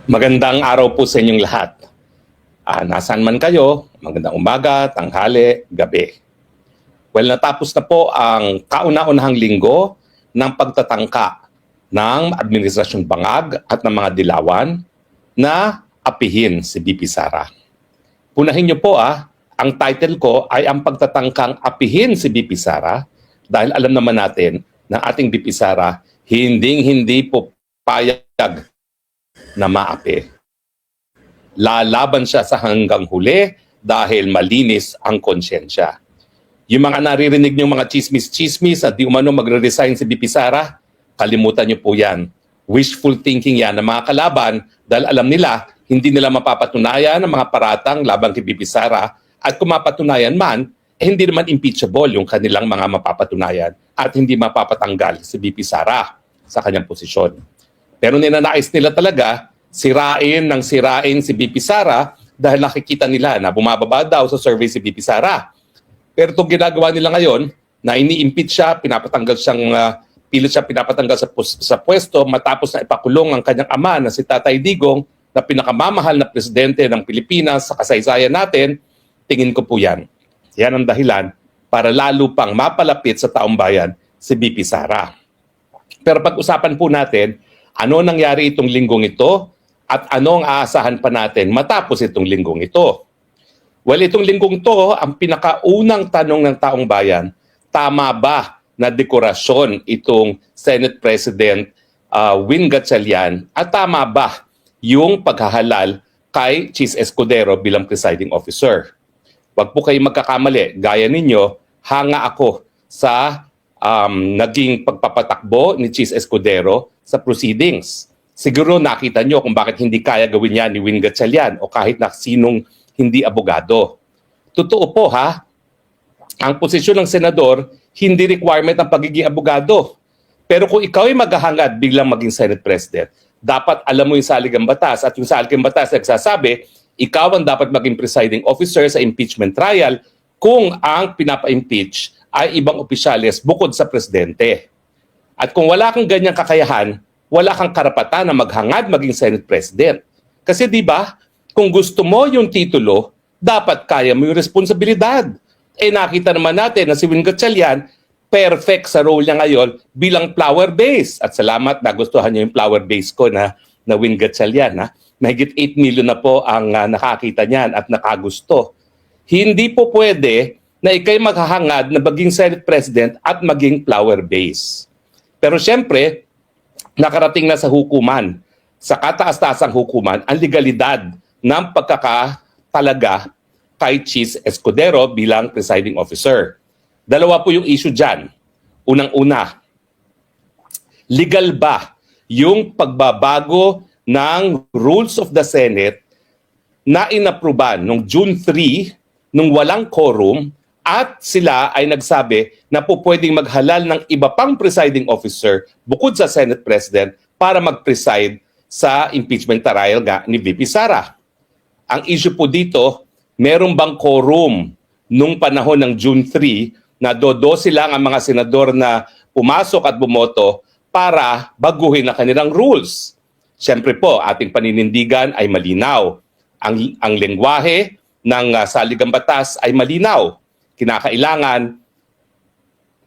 Magandang araw po sa inyong lahat. Nasaan man kayo, magandang umaga, tanghali, gabi. Well, natapos na po ang kauna-unahang linggo ng pagtatangka ng Administrasyong Bangag at ng mga dilawan na apihin si BP Sara. Punahin niyo po ang title ko ay ang pagtatangkang apihin si BP Sara dahil alam naman natin na ating BP Sara hindi po payag na maapi. Lalaban siya sa hanggang huli dahil malinis ang konsyensya. Yung mga naririnig niyong mga chismis-chismis at di umano magre-resign si BP Sara, kalimutan niyo po yan. Wishful thinking yan ng mga kalaban dahil alam nila hindi nila mapapatunayan ang mga paratang laban kay BP Sara at kung mapatunayan man, hindi naman impeachable yung kanilang mga mapapatunayan at hindi mapapatanggal si BP Sara sa kanyang posisyon. Pero ninanais nila talaga sirain si BP Sara dahil nakikita nila na bumababa daw sa survey si BP Sara. Pero itong ginagawa nila ngayon, na ini-impeach siya, pilit siya pinapatanggal sa pwesto matapos na ipakulong ang kanyang ama na si Tatay Digong na pinakamamahal na presidente ng Pilipinas sa kasaysayan natin, tingin ko po yan. Yan ang dahilan para lalo pang mapalapit sa taong bayan si BP Sara. Pero pag-usapan po natin, ano nangyari itong linggong ito at ano ang aasahan pa natin matapos itong linggong ito. Well, itong linggong to, ang pinakaunang tanong ng taong bayan, tama ba na dekorasyon itong Senate President Win Gatchalian at tama ba yung paghahalal kay Chis Escudero bilang presiding officer? Wag po kayo magkakamali, gaya ninyo, hanga ako sa naging pagpapatakbo ni Chis Escudero sa proceedings. Siguro nakita nyo kung bakit hindi kaya gawin yan ni Win Gatchalian o kahit na sinong hindi abogado. Totoo po ang posisyon ng senador, hindi requirement ang pagiging abogado. Pero kung ikaw ay maghahangad biglang maging Senate President, dapat alam mo yung saligang batas. At yung saligang batas nagsasabi, ikaw ang dapat maging presiding officer sa impeachment trial kung ang pinapa-impeach ay ibang opisyales bukod sa presidente. At kung wala kang ganyang kakayahan, wala kang karapatan na maghangad maging Senate President. Kasi di ba, kung gusto mo yung titulo, dapat kaya mo yung responsibilidad. Nakita naman natin na si Win Gatchalian, perfect sa role niya ngayon bilang flower base. At salamat, nagustuhan niyo yung flower base ko na Win Gatchalian. Mahigit 8 million na po ang nakakita niyan at nakagusto. Hindi po pwede na ikay maghahangad na maging Senate President at maging flower base. Pero siyempre, nakarating na sa hukuman, sa kataas-taasang hukuman, ang legalidad ng pagkakatalaga kay Chis Escudero bilang presiding officer. Dalawa po yung issue dyan. Unang-una, legal ba yung pagbabago ng rules of the Senate na inapruban noong June 3 nung walang quorum at sila ay nagsabi na po pwedeng maghalal ng iba pang presiding officer bukod sa Senate President para mag-preside sa impeachment trial ni VP Sara. Ang issue po dito, meron bang quorum nung panahon ng June 3 na 12 lang ang mga senador na pumasok at bumoto para baguhin ang kanilang rules? Siyempre po, ating paninindigan ay malinaw. Ang lengguwahe ng saligang batas ay malinaw. Kinakailangan,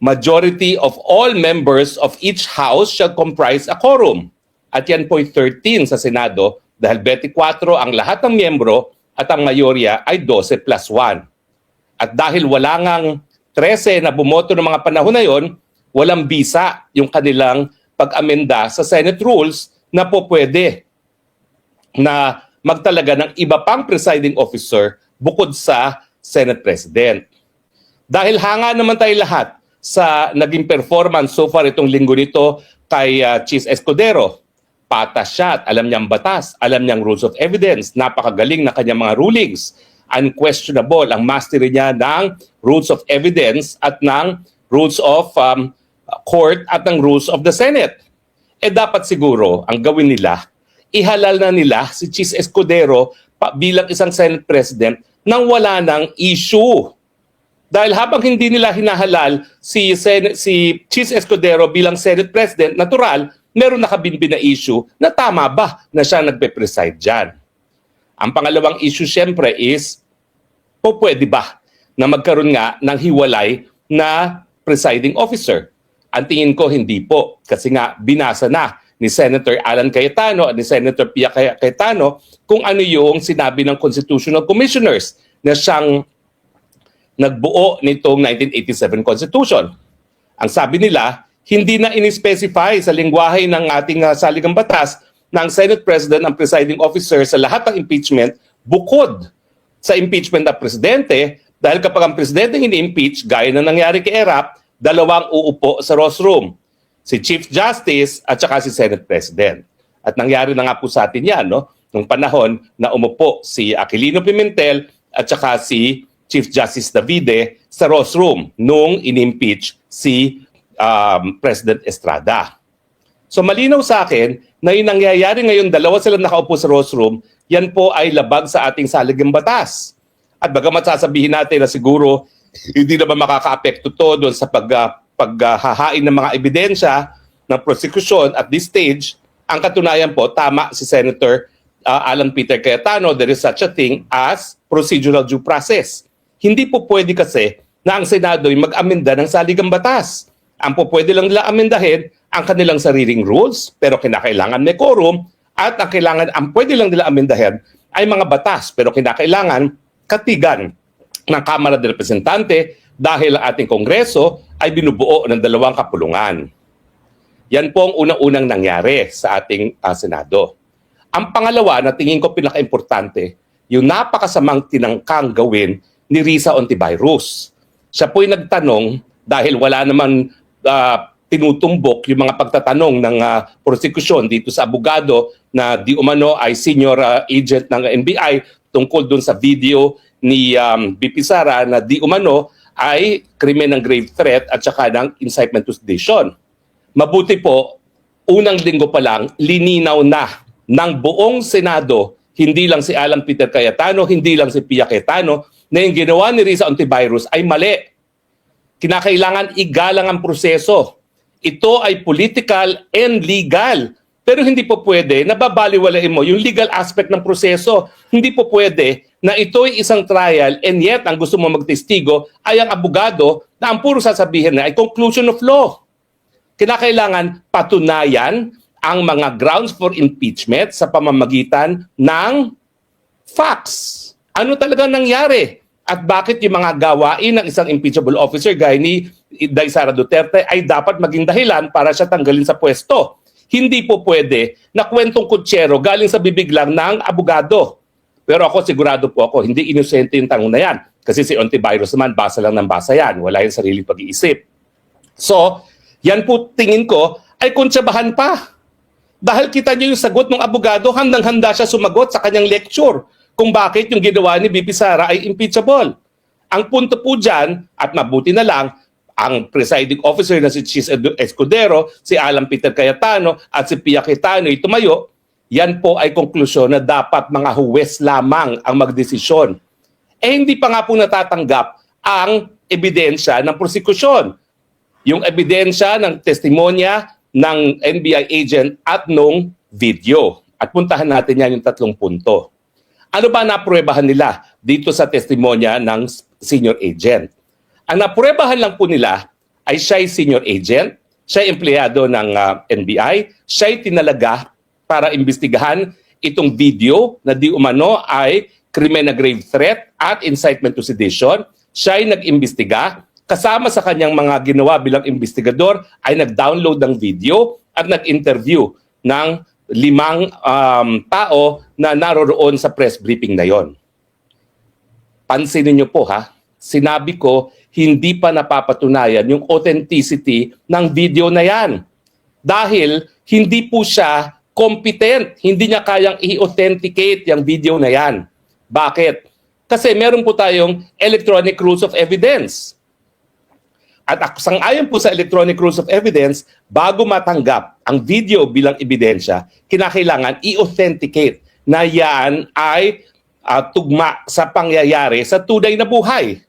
majority of all members of each house shall comprise a quorum. At yan po ay 13 sa Senado dahil 24 ang lahat ng miyembro at ang mayorya ay 12 plus 1. At dahil wala ngang 13 na bumoto ng mga panahon na yon, walang bisa yung kanilang pag-amenda sa Senate rules na po pwede na magtalaga ng iba pang presiding officer bukod sa Senate President. Dahil hanga naman tayo lahat sa naging performance so far itong linggo nito kay Chis Escudero, patas siya at alam niyang batas, alam niyang rules of evidence, napakagaling na kanyang mga rulings, unquestionable ang mastery niya ng rules of evidence at ng rules of court at ng rules of the Senate. Dapat siguro ang gawin nila, ihalal na nila si Chis Escudero bilang isang Senate President nang wala ng issue. Dahil habang hindi nila hinahalal si Chis Escudero bilang Senate President, natural meron nakabinbin na issue na tama ba na siya nagpe-preside dyan. Ang pangalawang issue siyempre is, pwede ba na magkaroon nga ng hiwalay na presiding officer? Ang tingin ko hindi po, kasi nga binasa na ni Senator Alan Cayetano at ni Senator Pia Cayetano kung ano yung sinabi ng Constitutional Commissioners na siyang nagbuo nitong 1987 Constitution. Ang sabi nila, hindi na in-specify sa lengguwahe ng ating saligang batas na ang Senate President ang presiding officer sa lahat ng impeachment bukod sa impeachment ng presidente, dahil kapag ang presidente ini-impeach, gaya na nangyari kay Erap, dalawang uupo sa Rosroom, si Chief Justice at saka si Senate President. At nangyari na nga po sa atin yan, no? Nung panahon na umupo si Aquilino Pimentel at saka si Chief Justice Davide sa Rosroom nung in-impeach si President Estrada. So malinaw sa akin na yung nangyayari ngayon, dalawa silang nakaupo sa Rosroom, yan po ay labag sa ating saligang batas. At bagamat sasabihin natin na siguro hindi naman makaka-apekto to doon sa paghahain ng mga ebidensya ng prosecution at this stage, ang katunayan po, tama si Senator Alan Peter Cayetano, there is such a thing as procedural due process. Hindi po pwede kasi na ang Senado ay mag-amenda ng saligang batas. Ang po pwede lang nila amendahin ang kanilang sariling rules, pero kinakailangan may quorum, at ang pwede lang nila amendahin ay mga batas, pero kinakailangan katigan ng Kamara de Representante dahil ang ating Kongreso ay binubuo ng dalawang kapulungan. Yan po ang unang-unang nangyari sa ating Senado. Ang pangalawa na tingin ko pinaka-importante, yung napakasamang tinangkang gawin ni Risa Hontiveros. Siya po'y nagtanong dahil wala naman tinutumbok yung mga pagtatanong ng prosecution dito sa abogado na di umano ay senior agent ng NBI tungkol dun sa video ni BP Sara na di umano ay krimen ng grave threat at saka ng incitement to sedition. Mabuti po, unang linggo pa lang, lininaw na ng buong Senado, hindi lang si Alan Peter Cayetano, hindi lang si Pia Cayetano, na yung ginawa ni Risa Hontiveros ay mali. Kinakailangan igalang ang proseso. Ito ay political and legal. Pero hindi po pwede na babaliwalain mo yung legal aspect ng proseso. Hindi po pwede na ito ay isang trial and yet ang gusto mo magtestigo ay ang abogado na ang puro sasabihin na ay conclusion of law. Kinakailangan patunayan ang mga grounds for impeachment sa pamamagitan ng facts. Ano talaga nangyari? At bakit yung mga gawain ng isang impeachable officer gaya ni Inday Sara Duterte ay dapat maging dahilan para siya tanggalin sa pwesto? Hindi po pwede na kwentong kutsero galing sa bibig lang ng abogado. Pero ako, sigurado po ako, hindi inosente yung tanong na yan. Kasi si Hontiveros naman, basa lang ng basa yan. Wala yung sariling pag-iisip. So, yan po tingin ko ay kuntsabahan pa. Dahil kita niyo yung sagot ng abogado, handang-handa siya sumagot sa kanyang lecture kung bakit yung ginawa ni BP Sara ay impeachable. Ang punto po dyan, at mabuti na lang, ang presiding officer na si Chis Escudero, si Alan Peter Cayetano at si Pia Cayetano ay tumayo, yan po ay konklusyon na dapat mga huwes lamang ang magdesisyon. Hindi pa nga po natatanggap ang ebidensya ng prosekusyon. Yung ebidensya ng testimonya ng NBI agent at nung video. At puntahan natin yan yung 3 punto. Ano ba napruebahan nila dito sa testimonya ng senior agent? Ang napruebahan lang po nila ay siya'y senior agent, siya'y empleyado ng NBI, siya'y tinalaga para imbestigahan itong video na di umano ay krimen na grave threat at incitement to sedition. Siya'y nag-imbestiga. Kasama sa kanyang mga ginawa bilang investigador ay nag-download ng video at nag-interview ng 5 tao na naroroon sa press briefing na yon. Pansinin niyo po ha, sinabi ko, hindi pa napapatunayan yung authenticity ng video na yan. Dahil hindi po siya competent, hindi niya kayang i-authenticate yung video na yan. Bakit? Kasi meron po tayong electronic rules of evidence. At sang-ayon po sa electronic rules of evidence, bago matanggap ang video bilang ebidensya, kinakailangan i-authenticate na yan ay tugma sa pangyayari sa tunay na buhay.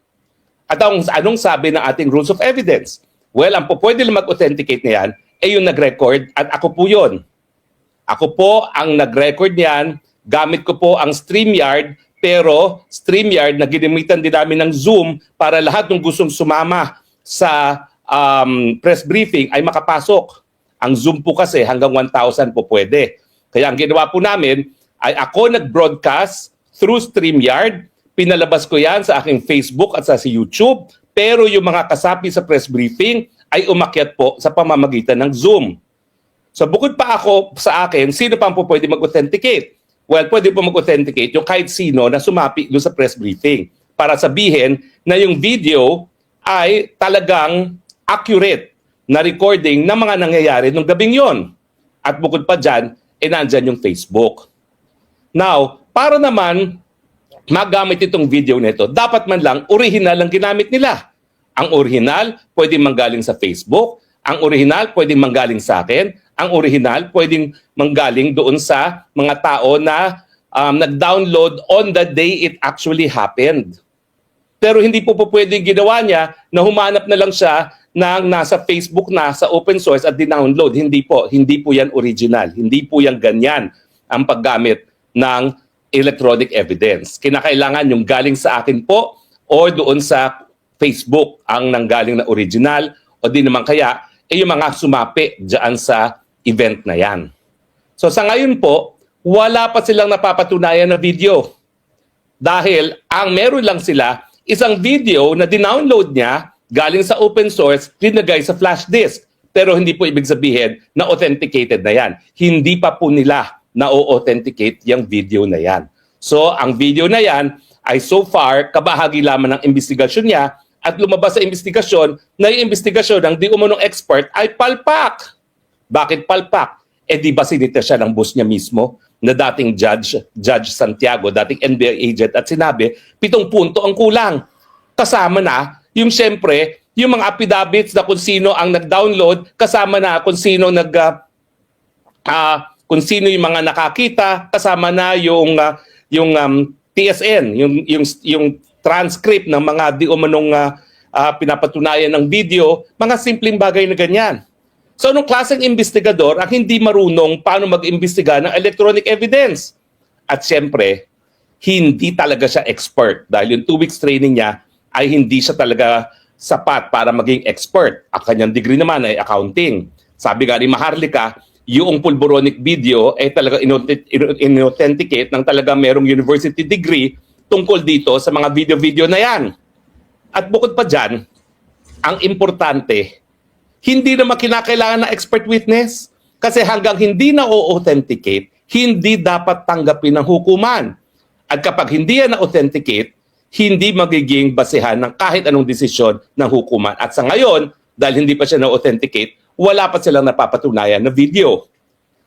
At anong sabi ng ating rules of evidence? Well, ang pwede lang mag-authenticate na yan, yung nag-record at ako po yun. Ako po ang nag-record niyan, gamit ko po ang StreamYard, pero StreamYard na ginamitan din namin ng Zoom para lahat ng gustong sumama sa press briefing ay makapasok. Ang Zoom po kasi hanggang 1,000 po pwede. Kaya ang ginawa po namin ay ako nag-broadcast through StreamYard, pinalabas ko yan sa aking Facebook at sa YouTube, pero yung mga kasapi sa press briefing ay umakyat po sa pamamagitan ng Zoom. So bukod pa ako sa akin, sino pa po pwede mag-authenticate? Well, pwede po mag-authenticate yung kahit sino na sumapi doon sa press briefing para sabihin na yung video ay talagang accurate na recording ng mga nangyayari nung gabing yon. At bukod pa dyan, nandyan yung Facebook. Now, para naman magamit itong video nito, dapat man lang original ang ginamit nila. Ang original pwedeng manggaling sa Facebook, ang original pwedeng manggaling sa akin, ang original pwedeng manggaling doon sa mga tao na nag-download on the day it actually happened. Pero hindi po pwedeng ginawa niya na humanap na lang siya ng nasa Facebook na sa open source at dinownload. Hindi po yan original. Hindi po yan ganyan ang paggamit ng electronic evidence. Kinakailangan yung galing sa akin po o doon sa Facebook ang nanggaling na original o di naman kaya yung mga sumapi dyan sa event na yan. So sa ngayon po, wala pa silang napapatunayan na video. Dahil ang meron lang sila isang video na dinownload niya galing sa open source, linagay sa flash disk. Pero hindi po ibig sabihin na authenticated na yan. Hindi pa po nila na-authenticate yung video na yan. So ang video na yan ay so far kabahagi lamang ng investigasyon niya at lumabas sa investigasyon na yung investigasyon ng di umunong expert ay palpak. Bakit palpak? Di ba sinita siya ng boss niya mismo na dating Judge Santiago, dating NBI agent at sinabi, 7 punto ang kulang. Kasama na yung siyempre, yung mga affidavits na kung sino ang nag-download, kasama na kung sino kung sino yung mga nakakita, kasama na yung TSN, yung transcript ng mga di umanong pinapatunayan ng video, mga simpleng bagay na ganyan. So, anong klaseng investigador ang hindi marunong paano mag-imbestiga ng electronic evidence? At siyempre, hindi talaga siya expert dahil yung 2 weeks training niya ay hindi siya talaga sapat para maging expert. Ang kanyang degree naman ay accounting. Sabi nga ni Maharlika, yung pulboronic video ay talaga inauthenticate ng talaga merong university degree tungkol dito sa mga video-video na yan. At bukod pa dyan, ang importante, hindi naman kinakailangan na expert witness kasi hanggang hindi na-authenticate, hindi dapat tanggapin ng hukuman. At kapag hindi yan na-authenticate, hindi magiging basehan ng kahit anong desisyon ng hukuman. At sa ngayon, dahil hindi pa siya na-authenticate, wala pa silang napapatunayan na video.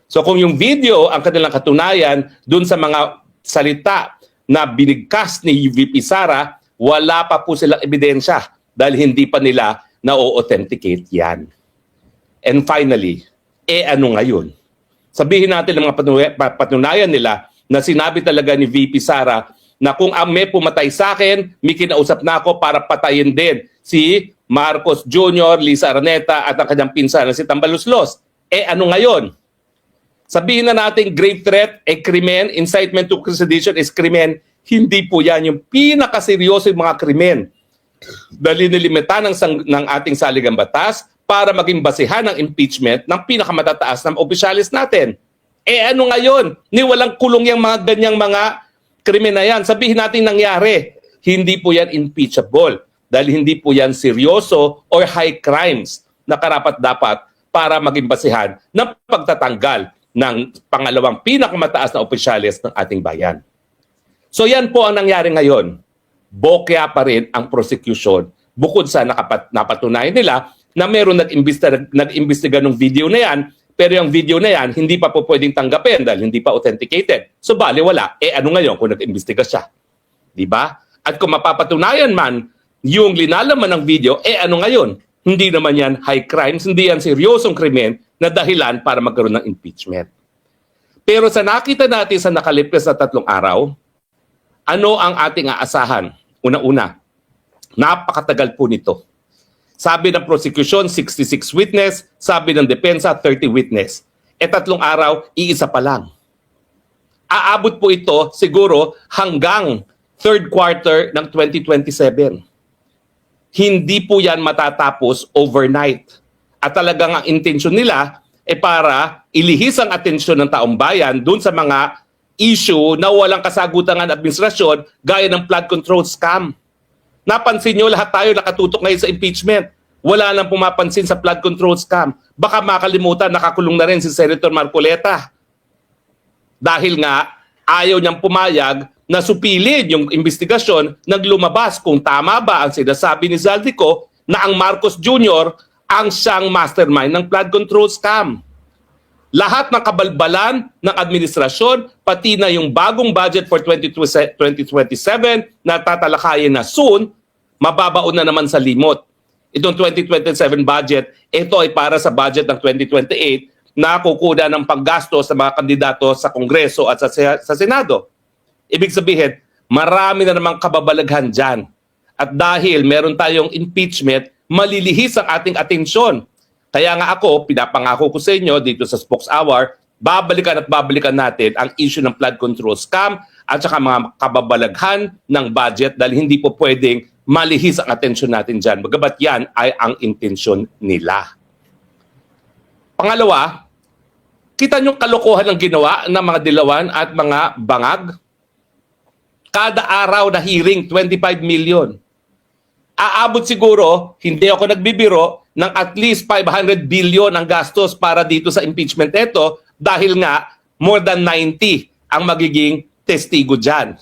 So kung yung video ang kanilang katunayan dun sa mga salita na binigkas ni VP Sara, wala pa po silang ebidensya dahil hindi pa nila na-authenticate yan. And finally, ano ngayon? Sabihin natin ng mga patunayan nila na sinabi talaga ni VP Sara na kung may pumatay sa akin, may kinausap na ako para patayin din si Marcos Jr., Lisa Araneta at ang kanyang pinsan na si Tambaluslos. Ano ngayon? Sabihin na natin grave threat, krimen, incitement to sedition is krimen. Hindi po yan yung pinakaseryoso yung mga krimen. Dahil nilimita ng ating saligang batas para maging basihan ng impeachment ng pinakamatataas na opisyalis natin. Ano ngayon? Ni walang kulong yung mga ganyang mga krimen na yan. Sabihin natin nangyari. Hindi po yan impeachable. Dahil hindi po yan seryoso or high crimes na karapat-dapat para maging basihan ng pagtatanggal ng pangalawang pinakamataas na opisyalis ng ating bayan. So yan po ang nangyari ngayon. Bokya pa rin ang prosecution bukod sa napatunayan nila na meron nag-imbestiga ng video na yan, pero yung video na yan hindi pa po pwedeng tanggapin dahil hindi pa authenticated. So bali wala. Ano ngayon kung nag-imbestiga siya? Di ba? At kung mapapatunayan man yung linalaman ng video, ano ngayon? Hindi naman yan high crimes, hindi yan seryosong krimen na dahilan para magkaroon ng impeachment. Pero sa nakita natin sa nakalipas na 3 araw, ano ang ating aasahan? Una-una, napakatagal po nito. Sabi ng prosecution, 66 witness. Sabi ng depensa, 30 witness. 3 araw, iisa pa lang. Aabot po ito siguro hanggang third quarter ng 2027. Hindi po yan matatapos overnight. At talagang ang intensyon nila para ilihis ang atensyon ng taong bayan dun sa mga issue na walang kasagutan ng administrasyon gaya ng flood control scam. Napansin nyo, lahat tayo nakatutok ngayon sa impeachment. Wala nang pumapansin sa flood control scam. Baka makalimutan, nakakulong na rin si Senator Marcoleta. Dahil nga, ayaw niyang pumayag na supilin yung investigasyon nang lumabas kung tama ba ang sinasabi ni Zaldico na ang Marcos Jr. ang siyang mastermind ng flood control scam. Lahat ng kabalbalan ng administrasyon, pati na yung bagong budget for 2027 na tatalakayin na soon, mababaon na naman sa limot. Itong 2027 budget, ito ay para sa budget ng 2028 na kukuha ng panggasto sa mga kandidato sa Kongreso at sa Senado. Ibig sabihin, marami na namang kababalaghan dyan. At dahil meron tayong impeachment, malilihis ang ating atensyon. Kaya nga ako, pinapangako ko sa inyo dito sa Spokes Hour, babalikan natin ang issue ng flood control scam at saka mga kababalaghan ng budget dahil hindi po pwedeng malihis ang atensyon natin dyan. Bagamat yan ay ang intensyon nila. Pangalawa, kita nyo kalokohan ng ginawa ng mga dilawan at mga bangag? Kada araw na hearing, 25 million. Aabot siguro, hindi ako nagbibiro, ng at least 500 billion ang gastos para dito sa impeachment ito dahil nga more than 90 ang magiging testigo dyan.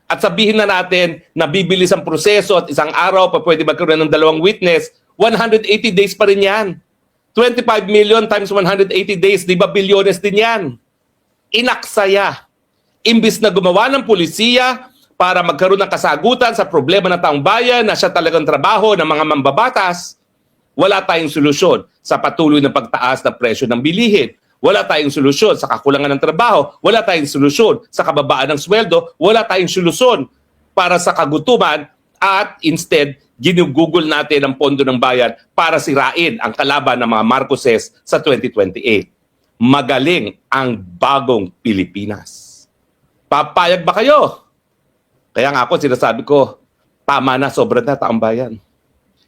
At sabihin na natin na bibilis ang proseso at isang araw pa pwede magkaroon ng 2 witness, 180 days pa rin yan. 25 million times 180 days, di ba bilyones din yan? Inaksaya. Imbis na gumawa ng pulisiya para magkaroon ng kasagutan sa problema ng taong bayan na siya talagang trabaho ng mga mambabatas, wala tayong solusyon sa patuloy na pagtaas ng presyo ng bilihin. Wala tayong solusyon sa kakulangan ng trabaho. Wala tayong solusyon sa kababaan ng sweldo. Wala tayong solusyon para sa kagutuman at instead, ginugugol natin ang pondo ng bayan para sirain ang kalaban ng mga Marcoses sa 2028. Magaling ang bagong Pilipinas. Papayag ba kayo? Kaya nga ako, sinasabi ko, tama na, sobra na taong bayan.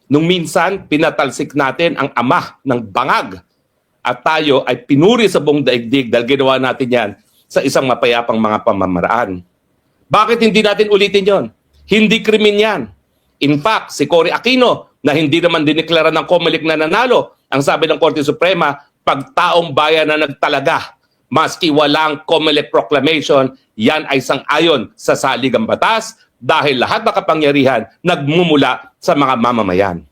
Nung minsan, pinatalsik natin ang ama ng bangag at tayo ay pinuri sa buong daigdig dahil ginawa natin yan sa isang mapayapang mga pamamaraan. Bakit hindi natin ulitin yon? Hindi krimen yan. In fact, si Cory Aquino na hindi naman dineklara ng COMELEC na nanalo, ang sabi ng Korte Suprema, pag taong bayan na nagtalaga, maski walang COMELEC proclamation, yan ay sang-ayon sa saligang batas dahil lahat ng kapangyarihan nagmumula sa mga mamamayan.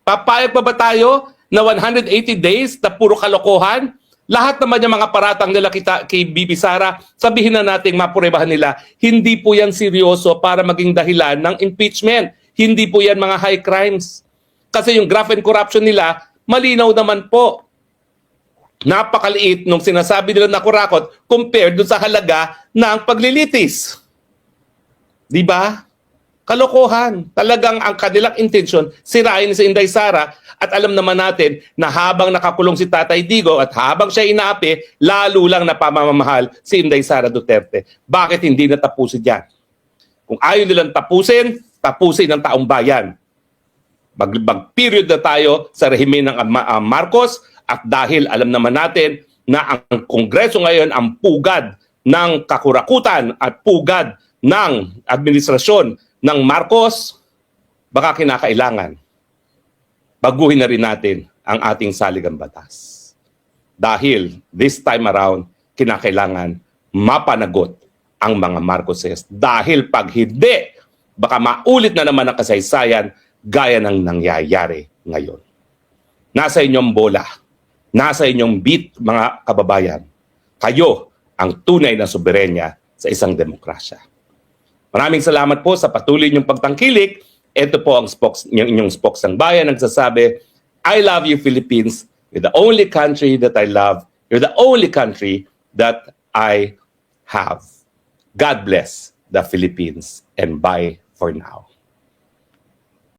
Papayag pa ba tayo na 180 days na puro kalokohan? Lahat naman yung mga paratang nila kay Bibi Sara, sabihin na natin, mapurebahan nila, hindi po yan seryoso para maging dahilan ng impeachment. Hindi po yan mga high crimes. Kasi yung graft and corruption nila, malinaw naman po. Napakaliit nung sinasabi nila na kurakot compared dun sa halaga ng paglilitis. Di ba? Kalokohan. Talagang ang kanilang intensyon, sirain si Inday Sara at alam naman natin na habang nakakulong si Tatay Digo at habang siya inaapi, lalo lang napamamahal si Inday Sara Duterte. Bakit hindi natapusin yan? Kung ayaw nilang tapusin ng taong bayan. Mag-period na tayo sa rehimen ng Marcos at dahil alam naman natin na ang Kongreso ngayon ang pugad ng kakurakutan at pugad ng administrasyon ng Marcos, baka kinakailangan baguhin na rin natin ang ating saligang batas. Dahil this time around, kinakailangan mapanagot ang mga Marcoses. Dahil pag hindi, baka maulit na naman ang kasaysayan gaya ng nangyayari ngayon. Nasa inyong bola, nasa inyong beat, mga kababayan. Kayo ang tunay na soberenya sa isang demokrasya. Maraming salamat po sa patuloy niyong pagtangkilik. Ito po ang inyong spokes ng bayan nagsasabi, I love you Philippines. You're the only country that I love. You're the only country that I have. God bless the Philippines and bye for now.